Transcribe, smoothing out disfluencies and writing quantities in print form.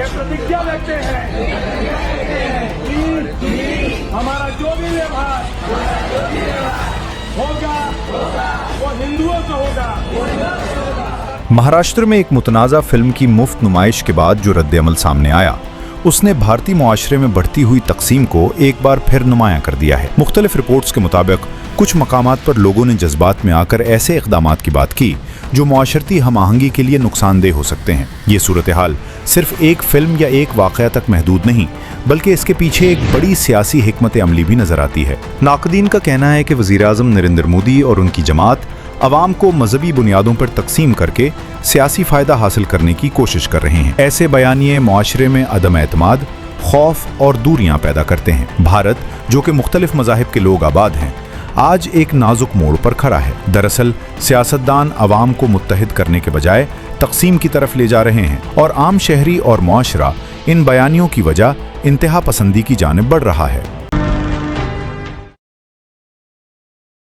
ये प्रतिज्ञा लेते हैं कि हमारा जो भी व्यवहार होगा वो हिंदुओं से होगा। महाराष्ट्र में एक मुतनाज़ा फिल्म की मुफ्त नुमाइश के बाद जो रद्द-ए-अमल सामने आया, उसने भारतीय मुआशरे में बढ़ती हुई तकसीम को एक बार फिर नुमायां कर दिया है। मुख्तलिफ रिपोर्ट्स के मुताबिक कुछ मकामात पर लोगों ने जज्बात में आकर ऐसे इक़दामात की बात की जो मुआशरती हम-आहंगी के लिए नुकसानदेह हो सकते हैं। ये सूरत हाल सिर्फ एक फिल्म या एक वाक़या तक महदूद नहीं, बल्कि इसके पीछे एक बड़ी सियासी हिकमत अमली भी नजर आती है। नाक़दीन का कहना है कि वज़ीर-ए-आज़म नरेंद्र मोदी और उनकी जमात अवाम को मजहबी बुनियादों पर तकसीम करके सियासी फ़ायदा हासिल करने की कोशिश कर रहे हैं। ऐसे बयानिए मुआशरे में अदम एतमाद, खौफ और दूरियां पैदा करते हैं। भारत, जो कि मुख्तलिफ मज़ाहिब के लोग आबाद हैं, आज एक नाजुक मोड़ पर खड़ा है। दरअसल सियासतदान अवाम को मुत्तहिद करने के बजाय तकसीम की तरफ ले जा रहे हैं और आम शहरी और मुआशरा इन बयानियों की वजह इंतहा पसंदी की जानिब बढ़ रहा है।